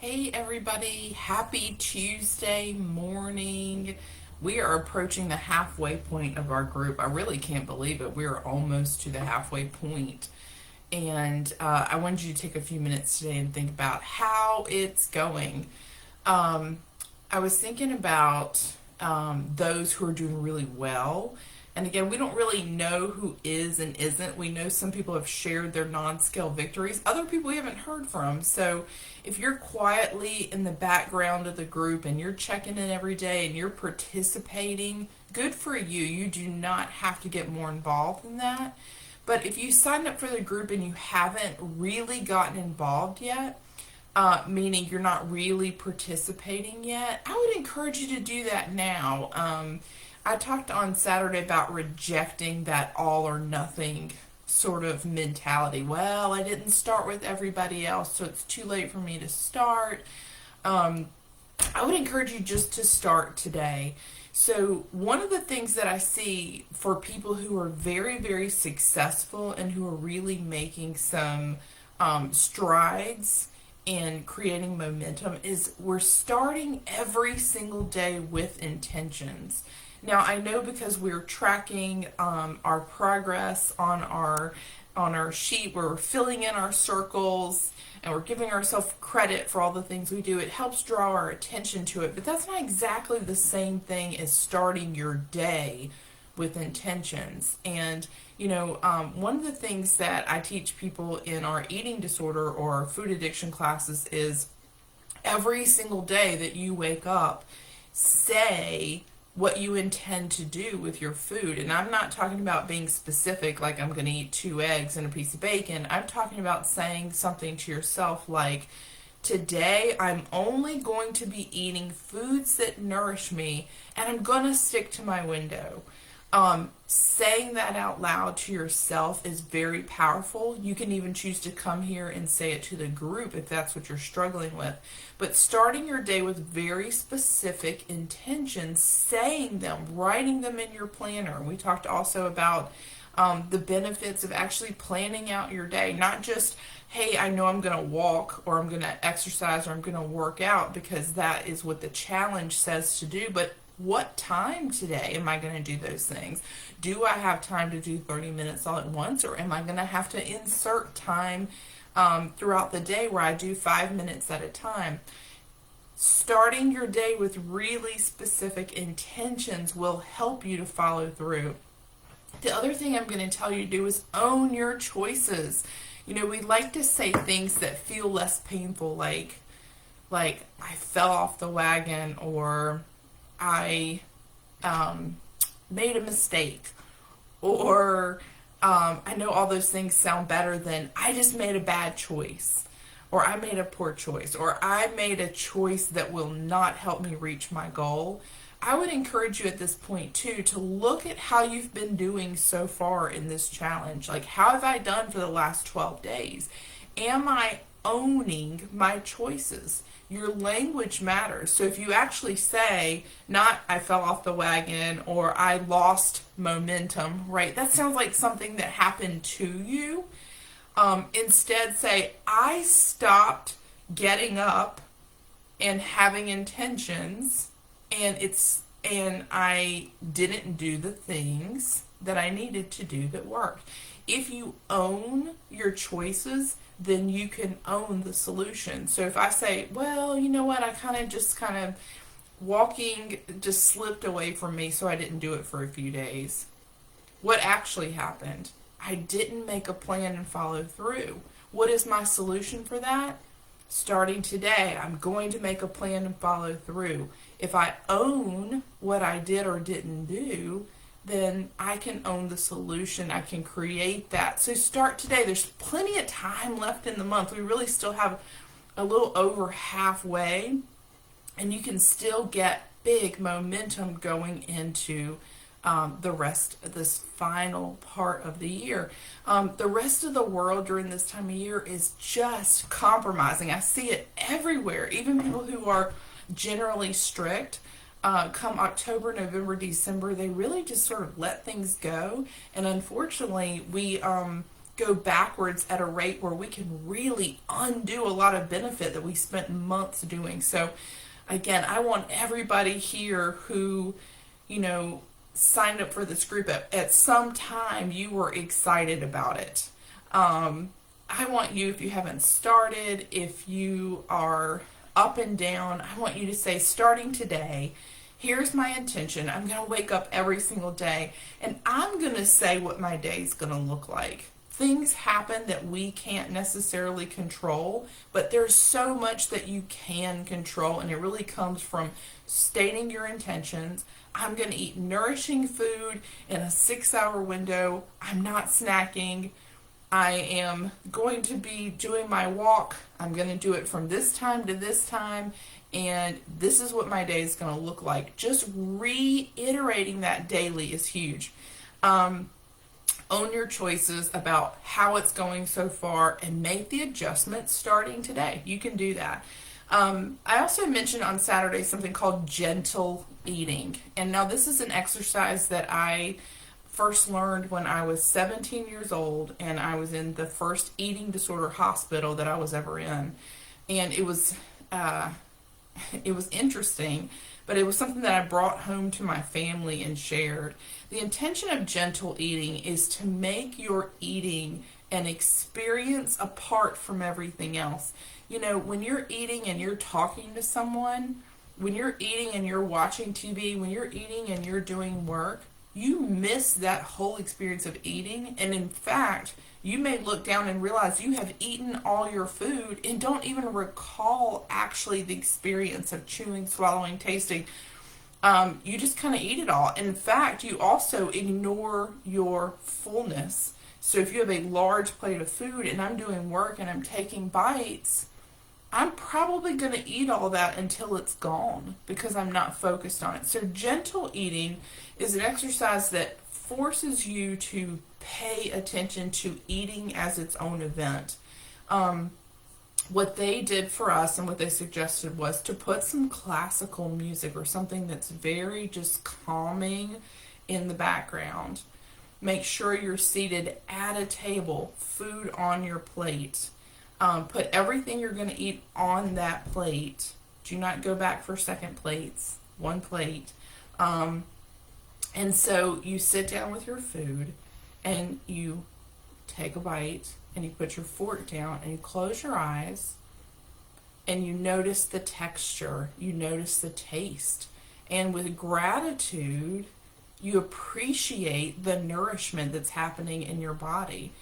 Hey everybody, happy Tuesday morning. We are approaching the halfway point of our group. I really can't believe it. We are almost to the halfway point. And I wanted you to take a few minutes today and think about how it's going. Um, I was thinking about those who are doing really well. And again, we don't really know who is and isn't. We know some people have shared their non scale victories, other people we haven't heard from. So if you're quietly in the background of the group and you're checking in every day and you're participating, good for you. You do not have to get more involved in that. But if you signed up for the group and you haven't really gotten involved yet, meaning you're not really participating yet, I would encourage you to do that now. I talked on Saturday about rejecting that all or nothing sort of mentality. Well, I didn't start with everybody else, so it's too late for me to start. Um, I would encourage you just to start today. So, one of the things that I see for people who are very, very successful and who are really making some strides in creating momentum is we're starting every single day with intentions. Now, I know because we're tracking our progress on our sheet, where we're filling in our circles and we're giving ourselves credit for all the things we do, it helps draw our attention to it. But that's not exactly the same thing as starting your day with intentions. And, one of the things that I teach people in our eating disorder or food addiction classes is every single day that you wake up, say what you intend to do with your food. And I'm not talking about being specific, like I'm going to eat 2 eggs and a piece of bacon. I'm talking about saying something to yourself like, today I'm only going to be eating foods that nourish me, and I'm going to stick to my window. Saying that out loud to yourself is very powerful. You can even choose to come here and say it to the group if that's what you're struggling with. But starting your day with very specific intentions, saying them, writing them in your planner. We talked also about the benefits of actually planning out your day, not just, hey, I know I'm going to walk or I'm going to exercise or I'm going to work out because that is what the challenge says to do, but what time today am I going to do those things? Do I have time to do 30 minutes all at once, or am I going to have to insert time throughout the day where I do 5 minutes at a time? Starting your day with really specific intentions will help you to follow through. The other thing I'm going to tell you to do is own your choices. We like to say things that feel less painful, like I fell off the wagon, or I made a mistake, or I know all those things sound better than I just made a bad choice, or I made a poor choice, or I made a choice that will not help me reach my goal. I would encourage you at this point too to look at how you've been doing so far in this challenge. Like, how have I done for the last 12 days? Am I owning my choices? Your language matters. So if you actually say, not I fell off the wagon or I lost momentum, right? That sounds like something that happened to you. Instead, say, I stopped getting up and having intentions, and I didn't do the things that I needed to do that worked. If you own your choices, then you can own the solution. So if I say, well, you know what, I kind of walking just slipped away from me, so I didn't do it for a few days. What actually happened? I didn't make a plan and follow through. What is my solution for that? Starting today, I'm going to make a plan and follow through. If I own what I did or didn't do, then I can own the solution. I can create that. So start today. There's plenty of time left in the month. We really still have a little over halfway, and you can still get big momentum going into the rest of this final part of the year. The rest of the world during this time of year is just compromising. I see it everywhere. Even people who are generally strict, come October, November, December, they really just sort of let things go. And unfortunately, we go backwards at a rate where we can really undo a lot of benefit that we spent months doing. So again, I want everybody here who, signed up for this group at some time you were excited about it. I want you, if you haven't started, if you are up and down, I want you to say, starting today, here's my intention. I'm going to wake up every single day and I'm going to say what my day is going to look like. Things happen that we can't necessarily control, but there's so much that you can control, and it really comes from stating your intentions. I'm going to eat nourishing food in a 6-hour window. I'm not snacking. I am going to be doing my walk. I'm going to do it from this time to this time, and this is what my day is going to look like. Just reiterating that daily is huge. Own your choices about how it's going so far and make the adjustments starting today. You can do that. I also mentioned on Saturday something called gentle eating. And now this is an exercise that I first learned when I was 17 years old, and I was in the first eating disorder hospital that I was ever in. And it was interesting, but it was something that I brought home to my family and shared. The intention of gentle eating is to make your eating an experience apart from everything else. When you're eating and you're talking to someone, when you're eating and you're watching TV, when you're eating and you're doing work, you miss that whole experience of eating. And in fact, you may look down and realize you have eaten all your food and don't even recall actually the experience of chewing, swallowing, tasting. You just kind of eat it all. In fact, you also ignore your fullness. So if you have a large plate of food and I'm doing work and I'm taking bites, I'm probably going to eat all that until it's gone because I'm not focused on it. So gentle eating is an exercise that forces you to pay attention to eating as its own event. What they did for us and what they suggested was to put some classical music or something that's very just calming in the background. Make sure you're seated at a table, food on your plate. Put everything you're going to eat on that plate. Do not go back for second plates. One plate. And so you sit down with your food and you take a bite and you put your fork down and you close your eyes and you notice the texture, you notice the taste. And with gratitude, you appreciate the nourishment that's happening in your body.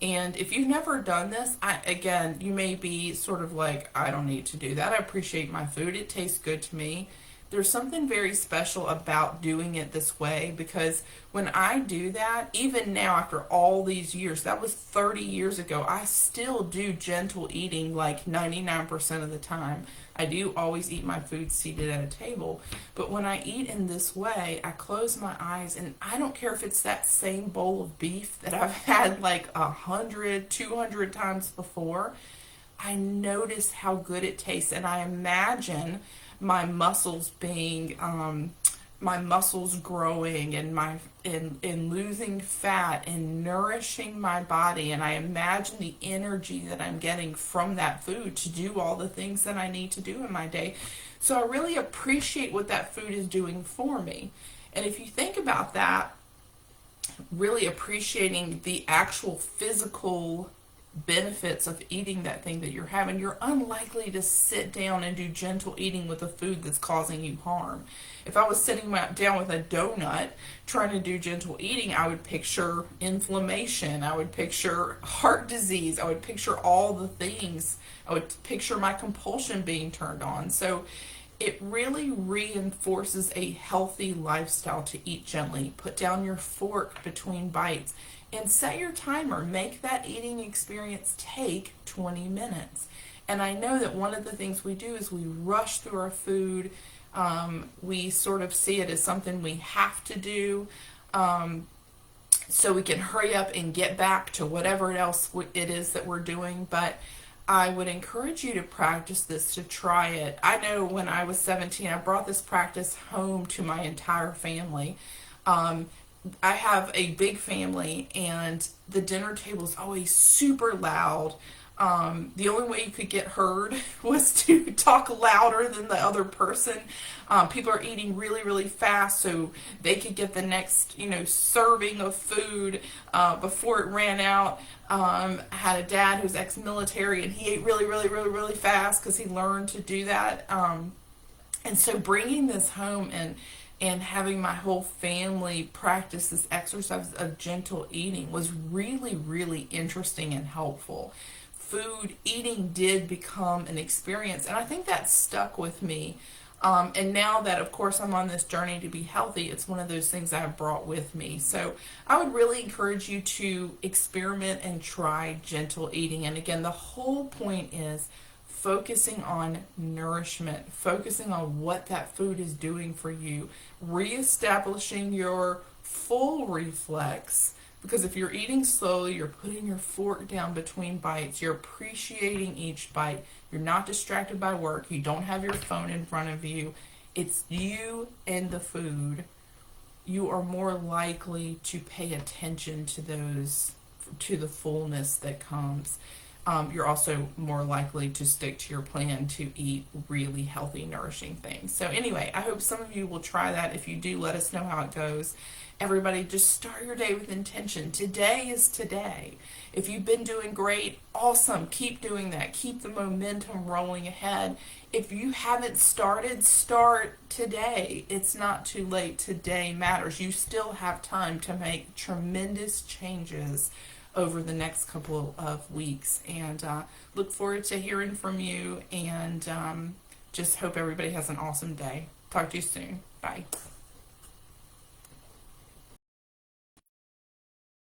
And if you've never done this, again, you may be sort of like, I don't need to do that. I appreciate my food. It tastes good to me. There's something very special about doing it this way, because when I do that, even now after all these years, that was 30 years ago, I still do gentle eating like 99% of the time. I do always eat my food seated at a table, but when I eat in this way, I close my eyes and I don't care if it's that same bowl of beef that I've had like 100, 200 times before. I notice how good it tastes, and I imagine my muscles being my muscles growing and losing fat and nourishing my body, and I imagine the energy that I'm getting from that food to do all the things that I need to do in my day. So I really appreciate what that food is doing for me. And if you think about that, really appreciating the actual physical benefits of eating that thing that you're having, you're unlikely to sit down and do gentle eating with a food that's causing you harm. If I was sitting down with a donut trying to do gentle eating, I would picture inflammation, I would picture heart disease, I would picture all the things, I would picture my compulsion being turned on. So it really reinforces a healthy lifestyle to eat gently. Put down your fork between bites and set your timer. Make that eating experience take 20 minutes. And I know that one of the things we do is we rush through our food. We sort of see it as something we have to do, so we can hurry up and get back to whatever else it is that we're doing. But I would encourage you to practice this, to try it. I know when I was 17, I brought this practice home to my entire family. I have a big family, and the dinner table is always super loud. The only way you could get heard was to talk louder than the other person. People are eating really, really fast, so they could get the next, serving of food before it ran out. I had a dad who's ex-military, and he ate really, really, really, really fast because he learned to do that. And so bringing this home and having my whole family practice this exercise of gentle eating was really, really interesting and helpful. Food eating did become an experience, and I think that stuck with me. And now that, of course, I'm on this journey to be healthy, it's one of those things I've brought with me. So I would really encourage you to experiment and try gentle eating. And again, the whole point is focusing on nourishment, focusing on what that food is doing for you, reestablishing your full reflex. Because if you're eating slowly, you're putting your fork down between bites, you're appreciating each bite, you're not distracted by work, you don't have your phone in front of you, it's you and the food. You are more likely to pay attention to the fullness that comes. You're also more likely to stick to your plan to eat really healthy, nourishing things. So anyway, I hope some of you will try that. If you do, let us know how it goes. Everybody, just start your day with intention. Today is today. If you've been doing great, awesome. Keep doing that. Keep the momentum rolling ahead. If you haven't started, start today. It's not too late. Today matters. You still have time to make tremendous changes over the next couple of weeks, and look forward to hearing from you, and just hope everybody has an awesome day. Talk to you soon. Bye.